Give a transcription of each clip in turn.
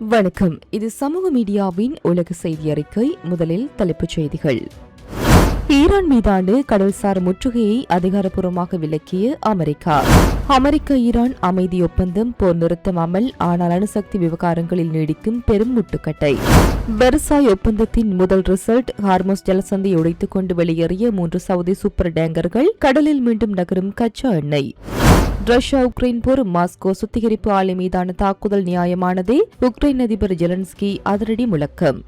வணக்கம். இது சமூக மீடியாவின் உலக செய்தி அறிக்கை. முதலில் தலைப்புச் செய்திகள். ஈரான் மீதான கடல்சார் முற்றுகையை அதிகாரப்பூர்வமாக விலக்கிய அமெரிக்கா. ஈரான் அமைதி ஒப்பந்தம் போர் நிறுத்தம் அமல், ஆனால் அணுசக்தி விவகாரங்களில் நீடிக்கும் பெரும் முட்டுக்கட்டை. பெர்சாய் ஒப்பந்தத்தின் முதல் ரிசல்ட். ஹார்மோஸ் ஜலசந்தியை உடைத்துக் கொண்டு வெளியேறிய 3 சவுதி சூப்பர் டேங்கர்கள். கடலில் மீண்டும் நகரும் கச்சா எண்ணெய். ரஷ்யா உக்ரைன் போர். மாஸ்கோ சுத்திகரிப்பு ஆலை மீதான தாக்குதல் நியாயமானதே. உக்ரைன் அதிபர் ஜெலன்ஸ்கி அதிரடி முழக்கம்.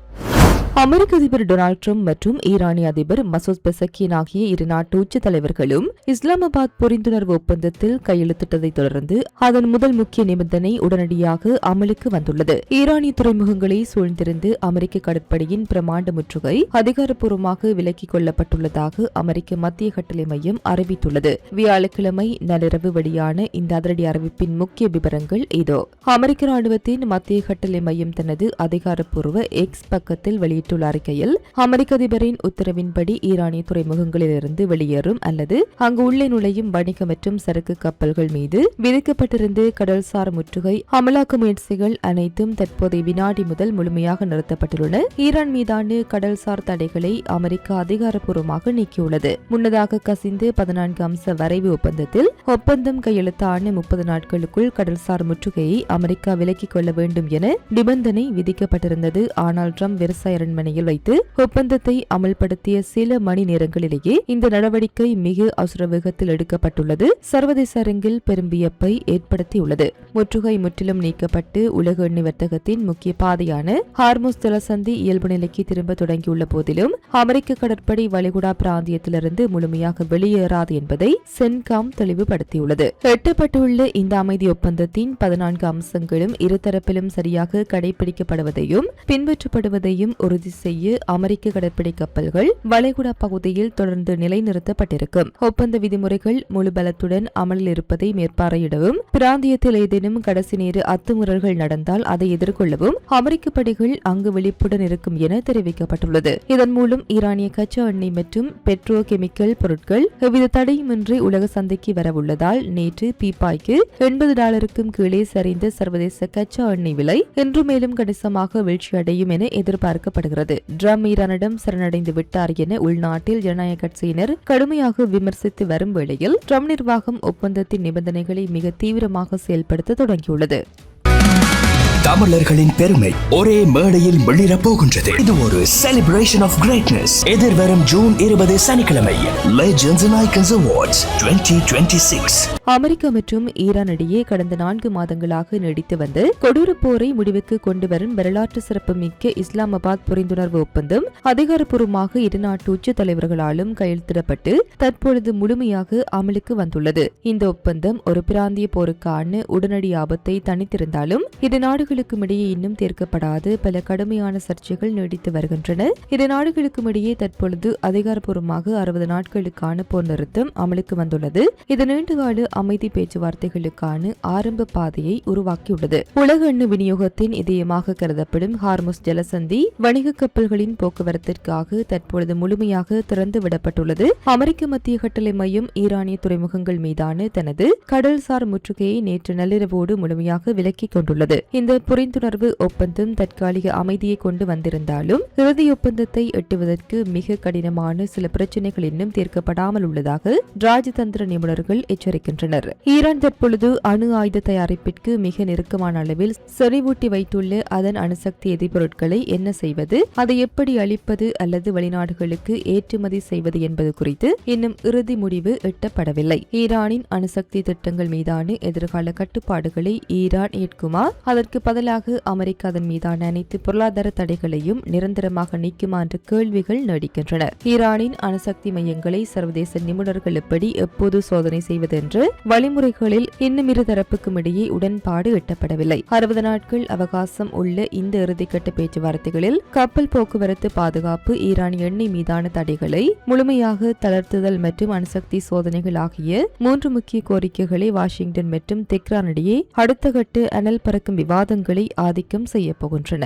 அமெரிக்க அதிபர் டொனால்டு டிரம்ப் மற்றும் ஈரானிய அதிபர் மசூத் பெசக்கியன் ஆகிய இரு நாட்டு உச்ச தலைவர்களும் இஸ்லாமாபாத் புரிந்துணர்வு ஒப்பந்தத்தில் கையெழுத்திட்டதை தொடர்ந்து அதன் முதல் முக்கிய நிபந்தனை உடனடியாக அமலுக்கு வந்துள்ளது. ஈரானிய துறைமுகங்களை சூழ்ந்திருந்து அமெரிக்க கடற்படையின் பிரமாண்ட முற்றுகை அதிகாரப்பூர்வமாக விலக்கிக் கொள்ளப்பட்டுள்ளதாக அமெரிக்க மத்திய கட்டளை மையம் அறிவித்துள்ளது. வியாழக்கிழமை நள்ளிரவு வெளியான இந்த அதிரடி அறிவிப்பின் முக்கிய விவரங்கள் இதோ. அமெரிக்க ராணுவத்தின் மத்திய கட்டளை மையம் தனது அதிகாரப்பூர்வ எக்ஸ் பக்கத்தில் வெளியிட்டுள்ள அறிக்கையில், அமெரிக்க அதிபரின் உத்தரவின்படி ஈரானிய துறைமுகங்களிலிருந்து வெளியேறும் அல்லது அங்கு உள்ளே நுழையும் வணிக மற்றும் சரக்கு கப்பல்கள் மீது விதிக்கப்பட்டிருந்த கடல்சார் முற்றுகை அமலாக்க முயற்சிகள் அனைத்தும் தற்போதைய வினாடி முதல் முழுமையாக நிறுத்தப்பட்டுள்ளன. ஈரான் மீதான கடல்சார் தடைகளை அமெரிக்கா அதிகாரப்பூர்வமாக நீக்கியுள்ளது. முன்னதாக கசிந்து 14 அம்ச வரைவு ஒப்பந்தத்தில் ஒப்பந்தம் கையெழுத்தான 30 நாட்களுக்குள் கடல்சார் முற்றுகையை அமெரிக்கா விலக்கிக் கொள்ள வேண்டும் என நிபந்தனை விதிக்கப்பட்டிருந்தது. ஆனால் ட்ரம்ப் வெர்சாய் அரண்மனையில் வைத்து ஒப்பந்தத்தை அமல்படுத்திய சில மணி நேரங்களிலேயே இந்த நடவடிக்கை மிக அவசர வேகத்தில் எடுக்கப்பட்டுள்ளது. சர்வதேச அரங்கில் பெரும் வியப்பை ஏற்படுத்தியுள்ளது. முற்றுகை முற்றிலும் நீக்கப்பட்டு உலக எண்ணெய் வர்த்தகத்தின் முக்கிய பாதையான ஹார்மோஸ் ஜலசந்தி இயல்பு நிலைக்கு திரும்ப தொடங்கியுள்ள போதிலும் அமெரிக்க கடற்படை வளைகுடா பிராந்தியத்திலிருந்து முழுமையாக வெளியேறாது என்பதை சென்காம் தெளிவுபடுத்தியுள்ளது. எட்டப்பட்டுள்ள இந்த அமைதி ஒப்பந்தத்தின் 14 அம்சங்களும் இருதரப்பிலும் சரியாக கடைபிடிக்கப்படுவதையும் பின்பற்றப்படுவதையும் உறுதி செய்ய அமெரிக்க கடற்படை கப்பல்கள் வளைகுடா பகுதியில் தொடர்ந்து நிலைநிறுத்தப்பட்டிருக்கும். ஒப்பந்த விதிமுறைகள் முழு பலத்துடன் அமலில் இருப்பதை மேற்பார்வையிடவும், பிராந்தியத்தில் ஏதேனும் கடைசி நேர அத்துமீறல்கள் நடந்தால் அதை எதிர்கொள்ளவும் அமெரிக்க படைகள் அங்கு விழிப்புடன் இருக்கும் என தெரிவிக்கப்பட்டுள்ளது. இதன் மூலம் ஈரானிய கச்சா எண்ணெய் மற்றும் பெட்ரோ கெமிக்கல் பொருட்கள் எவ்வித தடையுமின்றி உலக சந்தைக்கு வரவுள்ளதால் நேற்று பீப்பாய்க்கு $80க்கும் கீழே சரிந்த சர்வதேச கச்சா எண்ணெய் விலை இன்று மேலும் கணிசமாக வீழ்ச்சியடையும் என எதிர்பார்க்கப்படுகிறது. ட்ரம்ப் ஈரானிடம் சரணடைந்து விட்டார் என உள்நாட்டில் ஜனநாயக கட்சியினர் கடுமையாக விமர்சித்து வரும் வேளையில் ட்ரம்ப் நிர்வாகம் ஒப்பந்தத்தின் நிபந்தனைகளை மிக தீவிரமாக செயல்படுத்த தொடங்கியுள்ளது. தமிழர்களின் பெருமை ஒரே மேடையில் வெளியிடப் போகின்றது. இது ஒரு செலிப்ரேஷன் ஆஃப் கிரேட்னஸ். எதிர்வரும் ஜூன் 20 சனிக்கிழமை legends and icons awards 2026. America மற்றும் ஈரான் இடையே கடந்த 4 மாதங்களாக நீடித்து வந்த கொடூர போரை முடிவுக்கு கொண்டு வரும் வரலாற்று சிறப்புமிக்க இஸ்லாமாபாத் புரிந்துணர்வு ஒப்பந்தம் அதிகாரப்பூர்வமாக இரு நாட்டு உச்ச தலைவர்களாலும் கையெழுத்திடப்பட்டு தற்பொழுது முழுமையாக அமலுக்கு வந்துள்ளது. இந்த ஒப்பந்தம் ஒரு பிராந்திய போருக்கான உடனடி ஆபத்தை தணித்திருந்தாலும் இரு நாடுகளுக்கும் இடையே இன்னும் தீர்க்கப்படாத பல கடுமையான சர்ச்சைகள் நீடித்து வருகின்றன. இரு நாடுகளுக்கும் இடையே தற்பொழுது அதிகாரப்பூர்வமாக 60 நாட்களுக்கான போர் நிறுத்தம் அமலுக்கு வந்துள்ளது. இது நீண்டகால அமைதி பேச்சுவார்த்தைகளுக்கான ஆரம்ப பாதையை உருவாக்கியுள்ளது. உலக எண்ணெய் விநியோகத்தின் இதயமாக கருதப்படும் ஹார்மோஸ் ஜலசந்தி வணிக கப்பல்களின் போக்குவரத்திற்காக தற்பொழுது முழுமையாக திறந்து விடப்பட்டுள்ளது. அமெரிக்க மத்திய கட்டளை மையம் ஈரானிய துறைமுகங்கள் மீதான தனது கடல்சார் முற்றுகையை நேற்று நள்ளிரவோடு முழுமையாக விலக்கிக் கொண்டுள்ளது. இந்த புரிந்துணர்வு ஒப்பந்தம் தற்காலிக அமைதியை கொண்டு வந்திருந்தாலும் இறுதி ஒப்பந்தத்தை எட்டுவதற்கு மிக கடினமான சில பிரச்சினைகள் இன்னும் தீர்க்கப்படாமல் உள்ளதாக ராஜதந்திர நிபுணர்கள் எச்சரிக்கின்றனர். ஈரான் தற்பொழுது அணு ஆயுத தயாரிப்பிற்கு மிக நெருக்கமான அளவில் செறிவூட்டி வைத்துள்ள அதன் அணுசக்தி எதிர்பொருட்களை என்ன செய்வது, அதை எப்படி அளிப்பது அல்லது வெளிநாடுகளுக்கு ஏற்றுமதி செய்வது என்பது குறித்து இன்னும் இறுதி முடிவு எட்டப்படவில்லை. ஈரானின் அணுசக்தி திட்டங்கள் மீதான எதிர்கால கட்டுப்பாடுகளை ஈரான் ஏற்குமா, அதற்கு பதிலாக அமெரிக்கா அதன் மீதான அனைத்து பொருளாதார தடைகளையும் நிரந்தரமாக நீக்குமா என்ற கேள்விகள் நீடிக்கின்றன. ஈரானின் அணுசக்தி மையங்களை சர்வதேச நிபுணர்கள் எப்படி எப்போது சோதனை செய்வது என்ற வழிமுறைகளில் இன்னும் இரு தரப்புக்கும் இடையே உடன்பாடு எட்டப்படவில்லை. 60 நாட்கள் அவகாசம் உள்ள இந்த இறுதிக்கட்ட பேச்சுவார்த்தைகளில் கப்பல் போக்குவரத்து பாதுகாப்பு, ஈரானிய எண்ணெய் மீதான தடைகளை முழுமையாக தளர்த்துதல் மற்றும் அணுசக்தி சோதனைகள் ஆகிய 3 முக்கிய கோரிக்கைகளை வாஷிங்டன் மற்றும் தெஹ்ரான் இடையே அடுத்த கட்ட அனல் பறக்கும் விவாதங்களை ஆதிக்கம் செய்ய போகின்றன.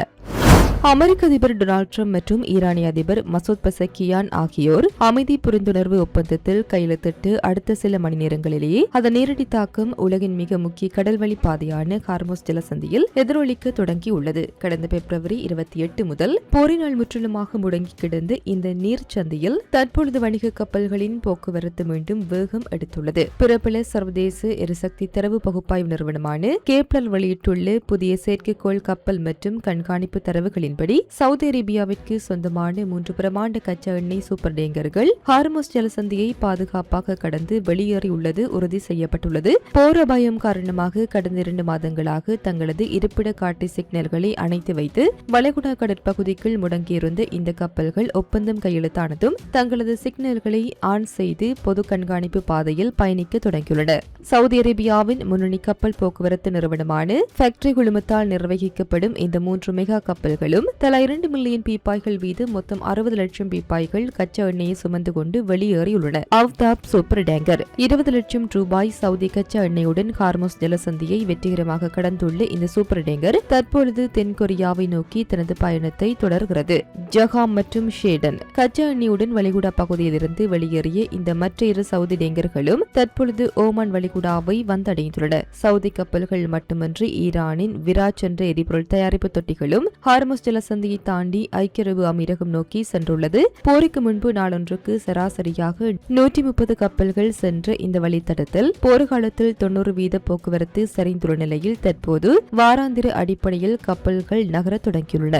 அமெரிக்க அதிபர் டொனால்ட் ட்ரம்ப் மற்றும் ஈரானிய அதிபர் மசூத் பெசக்கியான் ஆகியோர் அமைதி புரிந்துணர்வு ஒப்பந்தத்தில் கையெழுத்திட்டு அடுத்த சில மணி நேரங்களிலேயே அதன் நேரடி தாக்கம் உலகின் மிக முக்கிய கடல்வழி பாதையான ஹார்மோஸ் ஜலசந்தியில் எதிரொலிக்க தொடங்கியுள்ளது. கடந்த பிப்ரவரி 28 முதல் போரினால் முற்றிலுமாக முடங்கி கிடந்த இந்த நீர்ச்சந்தியில் தற்பொழுது வணிக கப்பல்களின் போக்குவரத்து மீண்டும் வேகம் எடுத்துள்ளது. பிரபல சர்வதேச எரிசக்தி தரவு பகுப்பாய்வு நிறுவனமான கேப்லர் வெளியிட்டுள்ள புதிய செயற்கைக்கோள் கப்பல் மற்றும் கண்காணிப்பு தரவுகளின்படி சவுதி அரேபியாவிற்கு சொந்தமான 3 பிரமாண்ட கச்சா எண்ணெய் சூப்பர் டேங்கர்கள் ஹார்மோஸ் ஜலசந்தியை பாதுகாப்பாக கடந்து வெளியேறியுள்ளது உறுதி செய்யப்பட்டுள்ளது. போர் அபாயம் காரணமாக கடந்த 2 மாதங்களாக தங்களது இருப்பிட காட்டு சிக்னல்களை அணைத்து வைத்து வளைகுடா கடற்பகுதிக்குள் முடங்கியிருந்த இந்த கப்பல்கள் ஒப்பந்தம் கையெழுத்தானதும் தங்களது சிக்னல்களை ஆன் செய்து பொது கண்காணிப்பு பாதையில் பயணிக்க தொடங்கியுள்ளன. சவுதி அரேபியாவின் முன்னணி கப்பல் போக்குவரத்து நிறுவனமான ஃபேக்டரி குழுமத்தால் நிர்வகிக்கப்படும் இந்த 3 மெகா கப்பல்களும் தலா 2 மில்லியன் பீப்பாய்கள் வீது மொத்தம் 60 லட்சம் பீப்பாய்கள் கச்சா எண்ணெயை சுமந்து கொண்டு வெளியேறியுள்ளன. அவ்தாப் சூப்பர் டேங்கர் 20 லட்சம் ரூபாய் சவுதி கச்சா எண்ணெயுடன் ஹார்மோஸ் ஜலசந்தியை வெற்றிகரமாக கடந்துள்ள இந்த சூப்பர் டேங்கர் தற்பொழுது தென்கொரியாவை நோக்கி தனது பயணத்தை தொடர்கிறது. ஜஹாம் மற்றும் ஷேடன் கச்சா எண்ணெயுடன் வளைகுடா பகுதியிலிருந்து வெளியேறிய இந்த மற்ற 2 சவுதி டேங்கர்களும் தற்பொழுது ஓமான் வளைகுடாவை வந்தடைந்துள்ளன. சவுதி கப்பல்கள் மட்டுமின்றி ஈரானின் விராஜ் என்ற எரிபொருள் தயாரிப்பு தொட்டிகளும் ஹார்மோஸ் ஜலசந்தியை தாண்டி ஐக்கிய அரபு அமீரகம் நோக்கி சென்றுள்ளது. போருக்கு முன்பு நாளொன்றுக்கு சராசரியாக 130 கப்பல்கள் சென்ற இந்த வழித்தடத்தில் போர்க்காலத்தில் 90% போக்குவரத்து சரிந்துள்ள நிலையில் தற்போது வாராந்திர அடிப்படையில் கப்பல்கள் நகரத் தொடங்கியுள்ளன.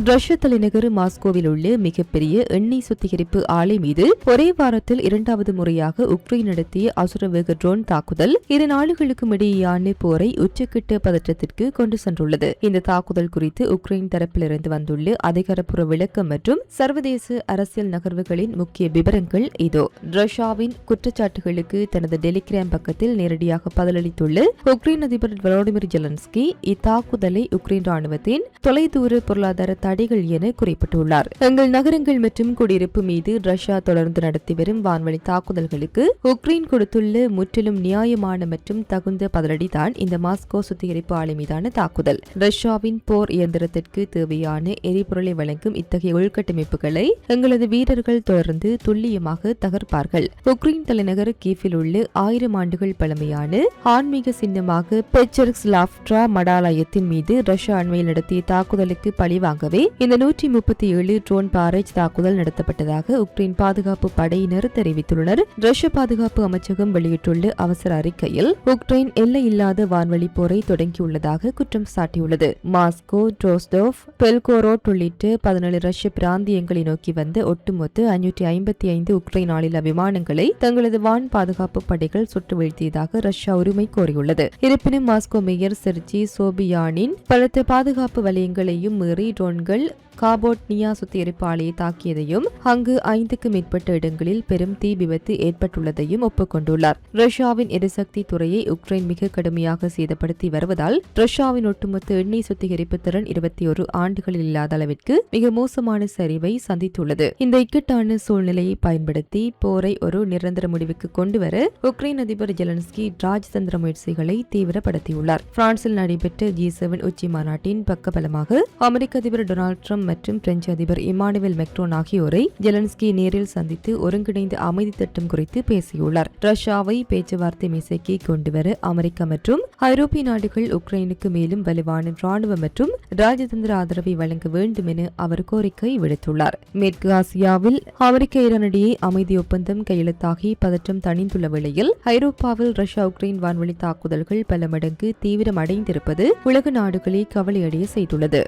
ரஷ்ய தலைநகர் மாஸ்கோவில் உள்ள மிகப்பெரிய எண்ணெய் சுத்திகரிப்பு ஆலை மீது ஒரே வாரத்தில் 2வது முறையாக உக்ரைன் நடத்திய அசுரவேக ட்ரோன் தாக்குதல் 2 நாடுகளுக்கும் இடையேயான போரை உச்சக்கட்ட பதற்றத்திற்கு கொண்டு சென்றுள்ளது. இந்த தாக்குதல் குறித்து உக்ரைன் தரப்பிலிருந்து வந்துள்ள அதிகாரப்பூர்வ விளக்கம் மற்றும் சர்வதேச அரசியல் நகர்வுகளின் முக்கிய விவரங்கள் இதோ. ரஷ்யாவின் குற்றச்சாட்டுகளுக்கு தனது டெலிகிராம் பக்கத்தில் நேரடியாக பதிலளித்துள்ள உக்ரைன் அதிபர் வோலோடிமிர் ஜெலன்ஸ்கி இத்தாக்குதலை உக்ரைன் ராணுவத்தின் தொலைதூர பொருளாதார தடைகள் என குறிப்பிட்டுள்ளார். எங்கள் நகரங்கள் மற்றும் குடியிருப்பு மீது ரஷ்யா தொடர்ந்து நடத்தி வரும் வான்வழி தாக்குதல்களுக்கு உக்ரைன் கொடுத்துள்ள முற்றிலும் நியாயமான மற்றும் தகுந்த பதிலடிதான் இந்த மாஸ்கோ சுத்திகரிப்பு ஆலை மீதான தாக்குதல். ரஷ்யாவின் போர் இயந்திரத்திற்கு தேவையான எரிபொருளை வழங்கும் இத்தகைய உள்கட்டமைப்புகளை எங்களது வீரர்கள் தொடர்ந்து துல்லியமாக தகர்ப்பார்கள். உக்ரைன் தலைநகர் கீஃபில் உள்ள 1000 ஆண்டுகள் பழமையான ஆன்மீக சின்னமாக பெச்சர்ஸ்லாவ்ட்ரா மடாலயத்தின் மீது ரஷ்யா அண்மையில் நடத்திய தாக்குதலுக்கு பழிவாங்கவே இந்த 137 ட்ரோன் பாரேஜ் தாக்குதல் நடத்தப்பட்டதாக உக்ரைன் பாதுகாப்பு படையினர் தெரிவித்துள்ளனர். ரஷ்ய பாதுகாப்பு அமைச்சகம் வெளியிட்டுள்ள அவசர அறிக்கையில் உக்ரைன் எல்லையில்லாத வான்வழி போரை தொடங்கியுள்ளதாக குற்றம் சாட்டியுள்ளது. மாஸ்கோ, ட்ரோஸ்டோவ், பெல்கோரோட் உள்ளிட்ட 17 ரஷ்ய பிராந்தியங்களை நோக்கி வந்த ஒட்டுமொத்த 555 உக்ரைன் ஆளில்லா விமானங்களை தங்களது வான் பாதுகாப்பு படைகள் சுட்டு வீழ்த்தியதாக ரஷ்யா உரிமை கோரியுள்ளது. இருப்பினும் மாஸ்கோ மேயர் செர்ஜி சோபியானின் பலத்த பாதுகாப்பு வலயங்களையும் மீறி ட்ரோன்கள் காபோட்னியா சுத்திகரிப்பு ஆலையை தாக்கியதையும் அங்கு 5க்கும் மேற்பட்ட இடங்களில் பெரும் தீ விபத்து ஏற்பட்டுள்ளதையும் ஒப்புக்கொண்டுள்ளார். ரஷ்யாவின் எரிசக்தி துறையை உக்ரைன் மிக கடுமையாக சேதப்படுத்தி வருவதால் ரஷ்யாவின் ஒட்டுமொத்த எண்ணெய் சுத்திகரிப்பு திறன் 21 ஆண்டுகளில் இல்லாத அளவிற்கு மிக மோசமான சரிவை சந்தித்துள்ளது. இந்த இக்கட்டான சூழ்நிலையை பயன்படுத்தி போரை ஒரு நிரந்தர முடிவுக்கு கொண்டுவர உக்ரைன் அதிபர் ஜெலன்ஸ்கி ராஜதந்திர முயற்சிகளை தீவிரப்படுத்தியுள்ளார். பிரான்சில் நடைபெற்ற G7 உச்சி மாநாட்டின் பக்கபலமாக அமெரிக்க அதிபர் டொனால்ட் ட்ரம்ப் மற்றும் பிரெஞ்சு அதிபர் இமானுவேல் மெக்ரோன் ஆகியோரை ஜெலன்ஸ்கி நேரில் சந்தித்து ஒருங்கிணைந்த அமைதி திட்டம் குறித்து பேசியுள்ளார். ரஷ்யாவை பேச்சுவார்த்தை மேசைக்கு கொண்டுவர அமெரிக்கா மற்றும் ஐரோப்பிய நாடுகள் உக்ரைனுக்கு மேலும் வலுவான ராணுவ மற்றும் ராஜதந்திர ஆதரவை வழங்க வேண்டும் என அவர் கோரிக்கை விடுத்துள்ளார். மேற்கு ஆசியாவில் அமெரிக்க ஈரான் இடையே அமைதி ஒப்பந்தம் கையெழுத்தாகி பதற்றம் தணிந்துள்ள வேளையில் ஐரோப்பாவில் ரஷ்யா உக்ரைன் வான்வழி தாக்குதல்கள் பல மடங்கு தீவிரமடைந்திருப்பது உலக நாடுகளை கவலையடைய செய்துள்ளது.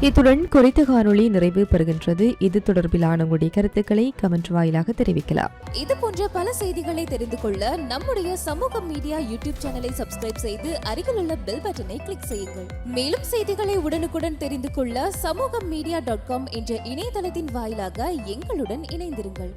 இத்துடன் குறித்த காணொளி நிறைவு பெறுகின்றது. இது தொடர்பிலான உங்களுடைய கருத்துக்களை கமெண்ட் வாயிலாக தெரிவிக்கலாம். இது போன்ற பல செய்திகளை தெரிந்து கொள்ள நம்முடைய சமூக மீடியா யூடியூப் சேனலை சப்ஸ்கிரைப் செய்து அருகிலுள்ள பெல் பட்டனை கிளிக் செய்யுங்கள். மேலும் செய்திகளை உடனுக்குடன் தெரிந்து கொள்ள சமூகமீடியா.com என்ற இணையதளத்தின் வாயிலாக எங்களுடன் இணைந்திருங்கள்.